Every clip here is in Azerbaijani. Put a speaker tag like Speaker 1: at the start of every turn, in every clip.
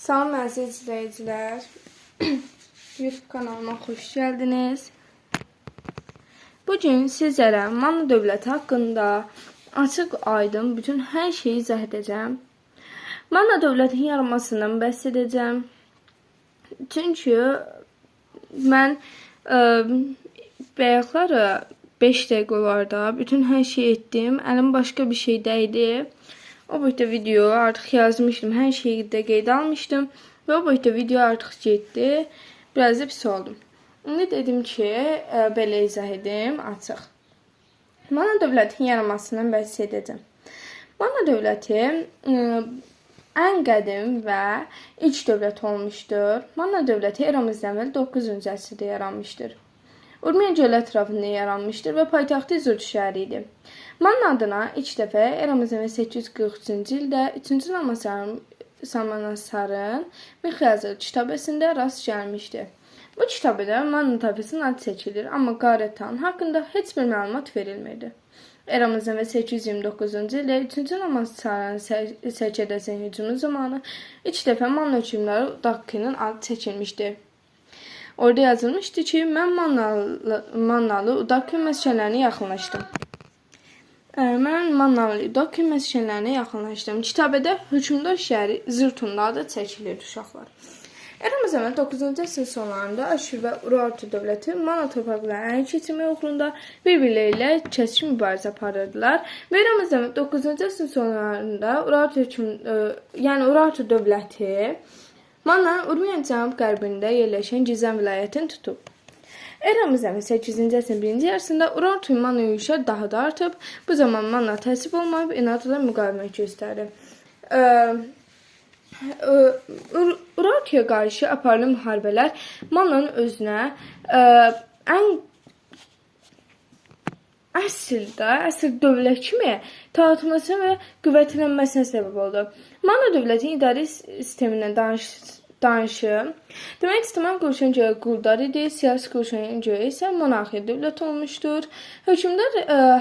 Speaker 1: Salam əziz izləyicilər. YouTube kanalıma xoş gəldiniz. Bugün sizlərə Manna dövləti haqqında açıq, aydın bütün hər şeyi izah edəcəm. Manna dövlətinin yaranmasından bəhs edəcəm. Çünki mən bayaqları 5 dəqiqə olarda bütün hər şey etdim. Əlim başqa bir şey dəydi. O boyda video artıq yazmışdım. Hər şeyi də qeyd almışdım. Və o boyda video artıq getdi. Biraz da pis oldum. İndi dedim ki, belə izah edim açıq. Manna dövlətinin yaranmasından bəhs edəcəm. Manna dövləti ən qədim və ilk dövlət olmuşdur. Manna dövləti eramızdan əvvəl 9-cu əsrdə yaranmışdır. Urmiya gölü ətrafında yaranmışdır və paytaxtı İzot şəhəri idi. Manna adına ilk dəfə eramızdan 843-cü ildə 3-cü Salmanasarın Mixyazır kitabəsində rast gəlmişdir. Bu kitabda Manna tayfasının adı seçilir, amma Qaretan haqqında heç bir məlumat verilmirdi. Eramızdan 829-cu ildə 3-cü Salmanasarın sərkərdəsinin hücumu zamanı ilk dəfə Manna hökmdarı Udakkinin adı çəkilmişdir. Orada yazılmışdı ki, mən Mannalı Udakki məskənlərinə yaxınlaşdım. Kitabda hökmdar şəhəri Zırtun adı çəkilir uşaqlar. Eramızdan 9-cu əsrin sonlarında Aşur və Urartu dövləti Manna torpaqlarını ələ keçirmək uğrunda bir-birləri ilə kəskin mübarizə aparırdılar. Və eramızdan 9-cu əsrin sonlarında Urartu dövləti Mannanın Urmiya cənub-qərbində yerləşən Gizən vilayətini tutub. Eramızdan 8-ci əsrin birinci yarısında Urartu Manna yürüşlər daha da artıb. Bu zaman Manna təsib olmayıb, inadla müqavimət göstərdi. Urartuya qarşı aparılan müharibələr Mannanın özünə əsl dövlət kimi tanıtılmasına və qüvvətlənməsinə səbəb oldu. Manna dövlətin idarə sistemindən danışım. Demək, ictimai quruluşun göyə quldar idi, siyasi quruluşun göyə isə monarxiya dövlət olmuşdur. Hökmdar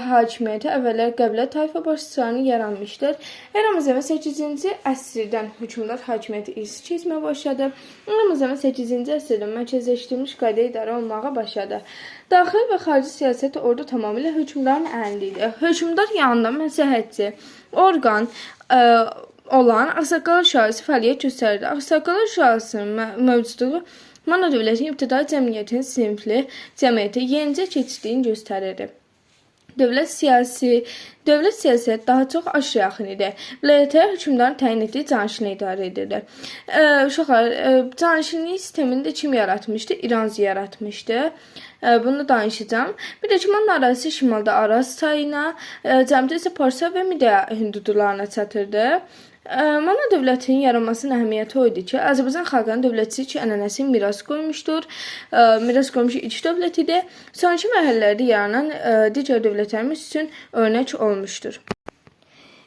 Speaker 1: hakimiyyəti əvvəllər qəbilə tayfa başçılarını yaranmışdır. Eramızdan 8-ci əsrdən hökmdar hakimiyyəti irsi keçməyə başladı. Eramızdan 8-ci əsrdən mərkəzləşdirilmiş qayda idarə olmağa başladı. Daxili və xarici siyasət orada tamamilə hökmdarın əlində idi. Hökmdar yanında məsləhətçi orqan olan Ağsaqqallar şurası fəaliyyət göstərirdi. Ağsaqqallar şurasının mövcudluğu Manna dövlətinin ibtidai cəmiyyətinin sinifli cəmiyyətə yenicə keçdiyini göstərirdi. Dövlət siyasət daha çox aşırı yaxın idi. Vilayətlər hökmdarın təyin etdiyi canişinlə idarə edirdi. Uşaqlar, canişinlik sistemini də kim yaratmışdı? İranzi yaratmışdı. Bunu danışacağım. Bir də ki, Manna ərazisi şimalda Araz çayına, cənuda isə Parsa və Midiya hüdudlarına çatırdı. Manna dövlətinin yaranmasının əhəmiyyəti o idi ki, Azərbaycan xalqının dövlətçilik ənənəsini miras qoymuşdur. Miras qoymuş ilk dövlət idi. Sonraki mərhələlərdə yaranan digər dövlətlərimiz üçün örnək olmuşdur.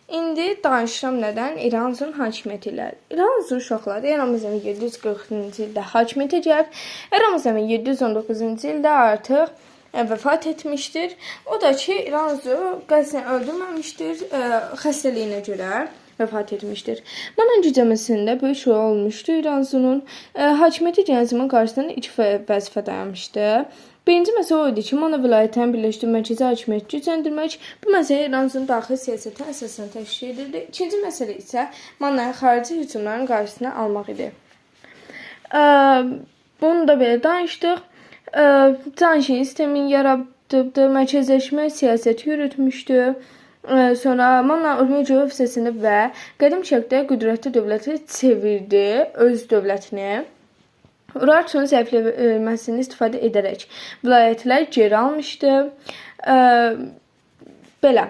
Speaker 1: İndi danışıram nədən? İranzun hakimiyyəti ilə. İranzun uşaqları eramızdan 740-cı ildə hakimiyyətə gəlib, eramızdan 719-cu ildə artıq vəfat etmişdir. O da ki, İranzu qəsdən öldürməmişdir, xəstəliyinə görə vəfat etmişdir. Manna gücəməsində böyük rol olmuşdu İranzunun. Hakimiyyəti Gəncəmin qarşısında iki vəzifə dayanmışdı. Birinci məsələ o idi ki, Manna vilayətlərini birləşdirib mərkəzi hakimiyyəti gücləndirmək. Bu məsələ İranzunun daxili siyasətin əsasını təşkil edirdi. İkinci məsələ isə Mannanın xarici hücumların qarşısını almaq idi. Bunu da belə danışdıq. Canişin sistemini yaratdı, mərkəzləşmə siyasəti yürütmüşdü. Sonra Manna Urmiya gölü hövzəsini və qədim şərqdə qüdrətli dövləti çevirdi öz dövlətini. Urartunun zəifləməsini istifadə edərək vilayətlər geri almışdı. Belə.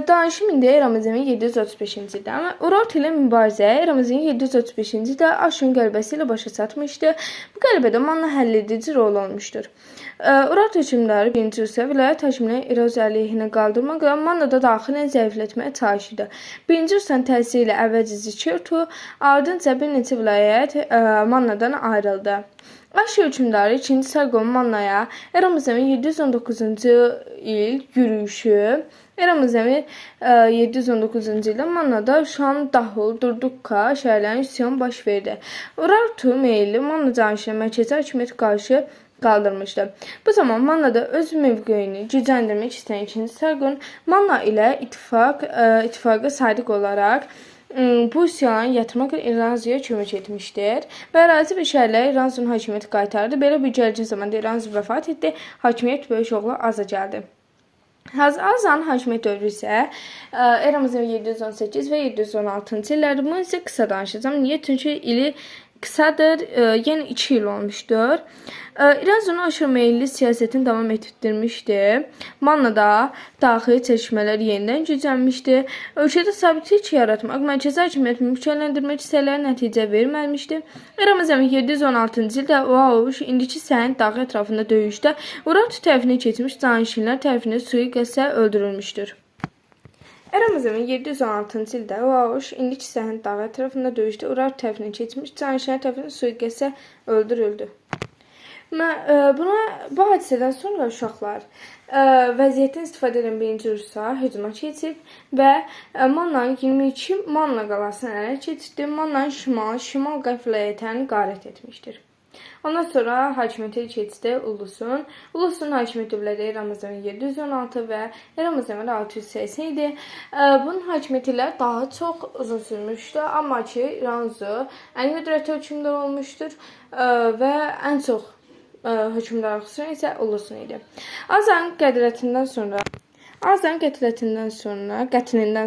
Speaker 1: Danışım indi eramızdan 735-ci ildə. Urartu ilə mübarizə eramızdan 735-ci ildə Aşurun qələbəsi ilə başa çatmışdı. Bu qələbədə Manna həlledici rol olmuşdur. Urartu hökmdarı 1-ci Rusiya vilayət hakimini İroz əleyhinə qaldırmaqla Mannada daxilən zəiflətməyə çalışdı. 1-ci Rusiyanın təsiri ilə əvvəlcə Ziçertu, ardınca bir neçə vilayət Mannadan ayrıldı. Aşur hökmdarı 2-ci Sargon Mannaya eramızdan 719-cu il yürüyüşü Eramızdan 719-cu ildə Mannada Şam, Dahul, Durdukka şəhərlərinin üsyan baş verdi. Urartu meyilli Manna canişinə mərkəzi hakimiyyət qarşı qaldırmışdı. Bu zaman Mannada öz mövqeyini gücləndirmək istəyən 2-ci Sargon Manna ilə ittifaqa sadiq olaraq bu üsyanı yatırmaq İranzuya kömək etmişdir və ərazi və şəhərləri İranzunun hakimiyyəti qaytardı. Belə bir gərgin zamanda İranzu vəfat etdi, hakimiyyət böyük oğlu Aza gəldi. Azanın hakimiyyət dövrü isə eramızın 718 və 716-cı illərdir. Bunu isə qısa danışacağım. Niyə? Çünki ili qısadır, yəni 2 il olmuşdur. İranzunun aşırı meyilli siyasətini davam etdirmişdi. Mannada daxili çəkişmələr yenidən güclənmişdi. Ölkədə sabitlik yaratmaq, mərkəzi hakimiyyətini yüksələndirmək hissələri nəticə verməmişdi. Eramızın 716-cı ildə Vaoş indiki Səhin dağı ətrafında döyüşdə Urartu tərəfinə keçmiş canişinlər tərəfindən sui-qəsdə öldürülmüşdür. Eramızın 716-cı ildə Vaoş indiki Səhin dağı ətrafında döyüşdə Urartu tərəfinə keçmiş canişinlər tərəfindən sui-qəsdə öldürüldü. Bu hadisədən sonra uşaqlar vəziyyətdən istifadə edən birinci Rusa hücuma keçib və Mannanın 22 Manna qalasını ələ keçirdi. Mannanın şimal qəfləyətəni qarət etmişdir. Ondan sonra hakimiyyətə keçdi Ulusun. Ulusun hakimiyyət dövləti Eramızdan 716 və Eramızdan 680 idi. Bunun hakimiyyəti daha çox uzun sürmüşdü, amma ki İranzu ən qüdrətli hökmdar olmuşdur və ən çox hökmdarlıq süren isə Ulusun idi. Azanın qətlindən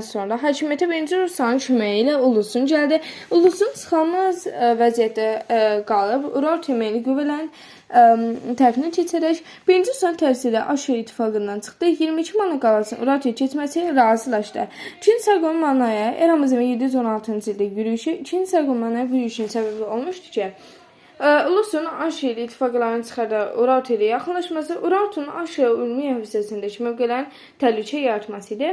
Speaker 1: sonra hakimiyyətə birinci Rusanın köməyi ilə Ulusun gəldi. Ulusun sıxılmaz vəziyyətdə qalıb, Urartu meyilli qüvvələrin tərəfinə keçərək birinci Rusanın təsiri Aşur ittifaqından çıxdı. 22 Manna qalasının Urartuya keçməsi razılaşdı. 2-ci Sargon Mannaya eramızın 716-cı ildə yürüyüşü 2-ci Sargon Mannaya yürüyüşün səbəbi olmuşdu ki, Ulusun Aşur ilə ittifaqlarını çıxarda Urartu ilə yaxınlaşması, Urartunun Aşur Ülmiyə hissəsindəki mövqələrin təhlükə yaratması idi.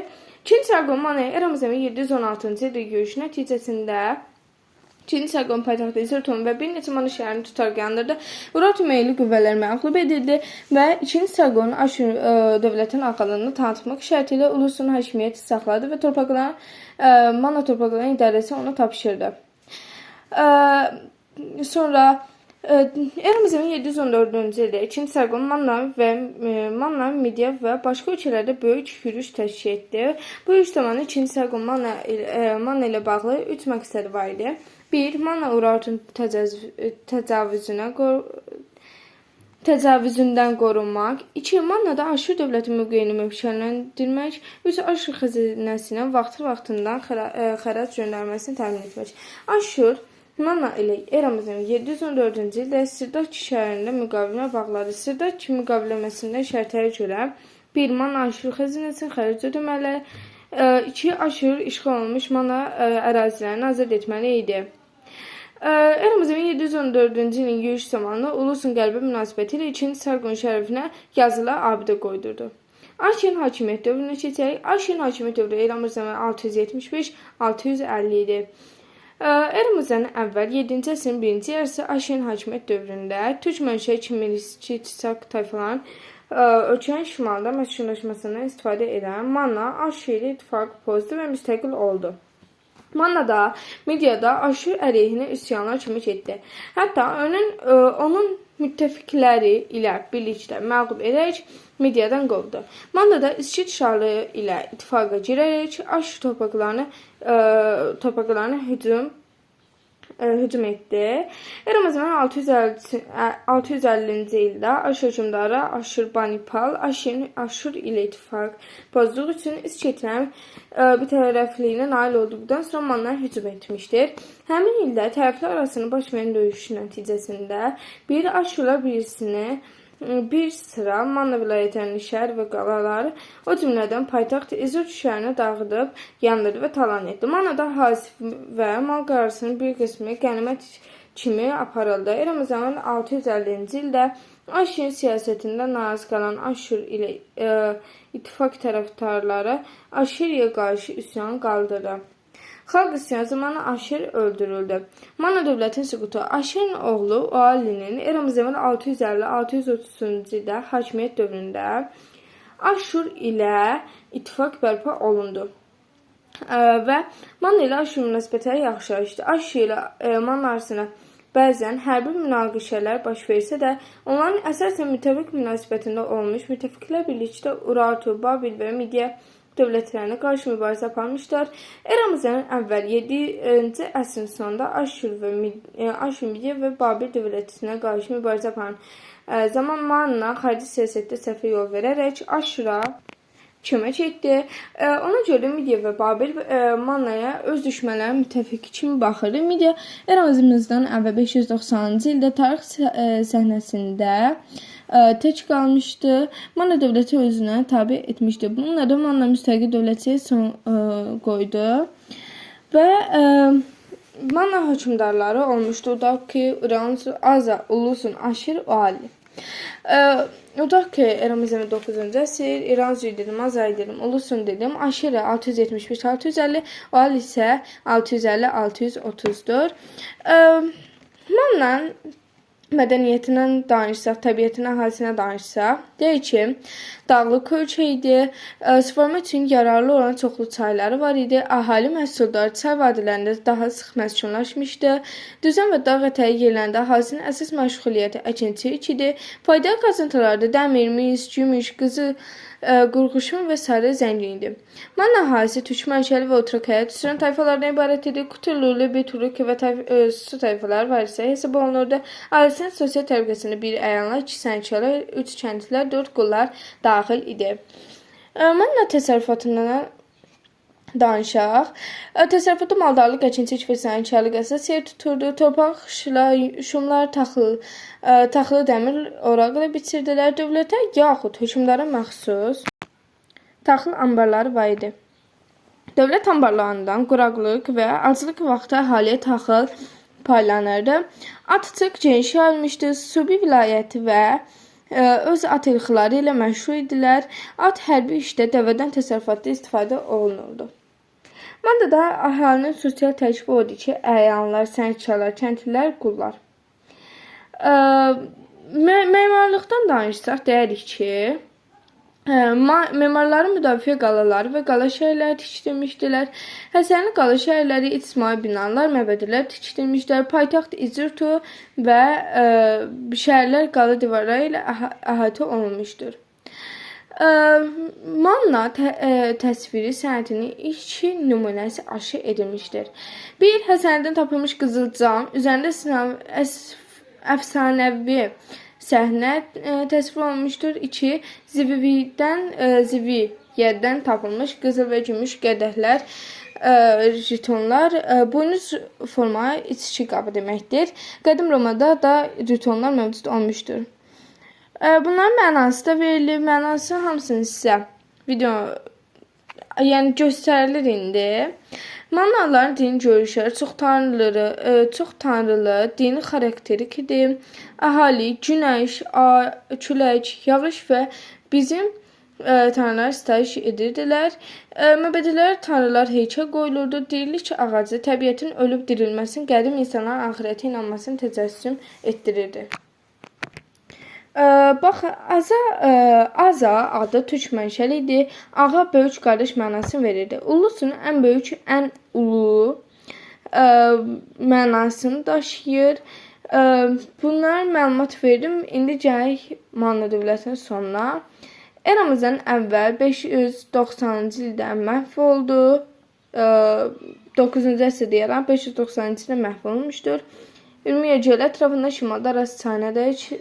Speaker 1: 2-ci Sargon Mannaya eramızın 716-cı ildə yürüyüş nəticəsində 2-ci Sargon paytaxtı İzirtun və bir neçə Manna şəhərini tutarqandırdı. Urartu meyilli qüvvələr məğlub edildi və 2-ci Sargon Aşur dövlətin arxalığını tanıtmaq şərti ilə Ulusun hakimiyyəti saxladı və Manna torpaqlarının idarəsi ona tapşırdı. Sonra eramızın 714-cü ildə 2-ci Sargon Manna, Midiya və başqa ölkələrdə böyük yürüyüş təşkil etdi. Bu yürüyüş zamanı 2-ci Sargon Manna ilə bağlı 3 məqsədi var idi. 1. Manna Urartunun təcavüzündən qorunmaq. 2. Mannada Aşur dövləti mövqeyini möhkəmləndirmək. 3. Aşur xəzinəsinə vaxtından xərac göndərməsini təmin etmək. Aşur Manna ilə eramızın 714-cü ildə Sirdak şəhərində müqavilə bağladı. Sirdak müqaviləsində şərtlərə görə 1. Manna Aşur xəzinəsinin xərac ödəməli, 2. Aşur işğal olunmuş Manna ərazilərini azad etməli idi. Eramızın 714-cü ilin yürüyüş zamanı Ulusun qəlbi münasibəti ilə 2-ci Sargon şərəfinə yazılı abidə qoydurdu. Aşurun hakimiyyət dövrünə keçərək, Aşurun hakimiyyət dövrü eramızdan 675-650 idi. Eramızdan əvvəl 7-ci əsrin 1-ci yarısı Aşurun hakimiyyət dövründə Türk mənşəli Kimmerçi tayfaların ölkənin şimalda məskunlaşmasından istifadə edən Manna Aşur ilə ittifaq pozdu və müstəqil oldu. Mannada, Midiyada Aşur əleyhinə üsyanlar kömək etdi. Hətta onun müttəfiqləri ilə birlikdə məğlub edərək Midiyadan qovdu. Mannada İskit şarlığı ilə ittifaqa girərək Aşur torpaqlarına hücum etdi. Eramızdan 650-ci ildə Aşur hökmdarı Aşurbanipal Aşur ilə ittifaq pozduğu üçün İskitlərin bitərəfliyinə nail olduqdan sonra Mannaya hücum etmişdir. Həmin ildə tərəflər arasında baş verən döyüş nəticəsində biri Aşurlar bir sıra Manna vilayətlərinin şəhər və qalaları, o cümlədən paytaxt İzird şəhərini dağıdıb, yandırdı və talan etdi. Mannada hasif və mal qarasının bir qismi qənimət kimi aparıldı. Eramızdan 650-ci ildə Aşurun siyasətində narazı qalan Aşur ilə ittifaq tərəfdarları Aşuriyə qarşı üsyan qaldırdı. Xalq üsyanı zamanı Aşur öldürüldü. Manna dövlətinin süqutu Aşurun oğlu Uallinin eramızdan 650-630-cu ildə hakimiyyət dövründə Aşur ilə ittifaq bərpa olundu. Və Manna ilə Aşur münasibətləri yaxşılaşdı. Aşur ilə Manna arasında bəzən hərbi münaqişələr baş versə də, onların əsasən müttəfiq münasibətində olmuş, müttəfiqlər birlikdə Urartu, Babil və Midiya dövlətlərinə qarşı mübarizə aparmışlar. Eramızdan əvvəl 7-ci əsrin sonunda Aşur, Midiya və Babil dövlətinə qarşı mübarizə aparan zaman Manna xarici siyasətdə səhvə yol verərək Aşura kömək etdi. Ona görə Midiya və Babil Mannaya öz düşmənlərinin müttəfiqi kimi baxırdı. Midiya eramızdan əvvəl 590-cı ildə tarix səhnəsində tək qalmışdı. Manna dövləti özünə tabe etmişdi. Bununla da Manna müstəqil dövləti son qoydu. Və Manna hökmdarları olmuşdu. Udaki, Uranus, Aza, Ulusun, Aşir, Ali. Udaki eramızdan 9-cu əsr, İranzu dedim, Azay dedim, Ulusun dedim, Aşirə 675-650, Ali isə 650-634. Manna mədəniyyətindən danışsaq, təbiətinə, əhalisinə danışsaq, deyək ki, dağlıq ölkə idi, suvarma üçün yararlı olan çoxlu çayları var idi, əhali məhsulları çay vadilərində daha sıx məskunlaşmışdı, düzən və dağ ətəyi yerlərində əhalisinin əsas məşğuliyyəti əkinçilik idi, faydalı qazıntılarda dəmir, mis, gümüş, qızıl, qurğuşun və sarı zəngin idi. Manna əhalisi türk-mənşəli və oturaq həyat sürən tayfalardan ibarət idi. Kuturlu, Beturuk və su tayfaları var isə hesab olunurdu. Ailəsinin sosial tərbiyəsində bir əyanlar, 2 sənətkarlar, 3 kəndlilər, 4 qullar daxil idi. Manna təsərrüfatından danışaq. Təsərrüfatda maldarlıq, əkinçilik və sənətkarlıq əsas yer tuturdu. Torpaq, şumlar, taxılı dəmir oraq ilə bitirdilər. Dövlətə yaxud hökmdara məxsus taxıl anbarları var idi. Dövlət anbarlarından quraqlıq və aclıq vaxtı əhaliyə taxıl paylanırdı. At çox geniş yayılmışdı. Subi vilayəti və öz at ilxıları ilə məşhur idilər. At hərbi işdə dəvədən təsərrüfatda istifadə olunurdu. Mannada əhalinin sosial tərkibi oldu ki, əyanlar, sənətkarlar, kəndlilər, qullar. Memarlıqdan danışsaq, deyərik ki, memarların müdafiə qalaları və qala şəhərləri tikdirmişdilər. Həsənli qala şəhərləri, ictimai binalar, məbədlər tikdirmişdilər. Paytaxt İzirtu və şəhərlər qala divarları ilə əhatə olunmuşdur. Manna təsviri sənətinin iki nümunəsi aşkar edilmişdir. 1. Həsənlidən tapılmış qızıl cam, üzərində əfsanəvi səhnə təsvir olunmuşdur. 2. Ziviyyədən tapılmış qızıl və gümüş qədəhlər, jitonlar, buynuz formalı içki qabı deməkdir. Qədim Romada da jitonlar mövcud olmuşdur. Bunların mənası da verilir. Mənası hamısını sizə göstərilir indi. Mannaların dini görüşləri çox tanrılı, dini xarakterik idi. Əhali, günəş, külək, yağış və bizim tanrılar sitayiş edirdilər. Məbədələrə tanrılar heykəl qoyulurdu. Dirilik ağacı təbiətin ölüb dirilməsinin, qədim insanların axirətə inanmasını təcəssüm etdirirdi. Bax, Aza adı türk mənşəli idi. Ağa böyük qardaş mənasını verirdi. Ulusun ən böyük, ən ulu mənasını daşıyır. Bunlar məlumat verdim. İndi gələk Manna dövlətinin sonuna. Eramızdan əvvəl 590-cı ildə məhv oldu. 9-cu əsr deyərəm, 590-cı ildə məhv olmuşdur. Ürmiyə göl ətrafında şimalda Araz çayınadək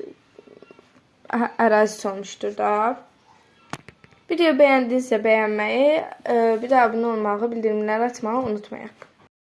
Speaker 1: ərazisi olmuşdur da. Video bəyəndinizsə bəyənməyi, bir də abunə olmağı, bildirimləri açmağı unutmayaq.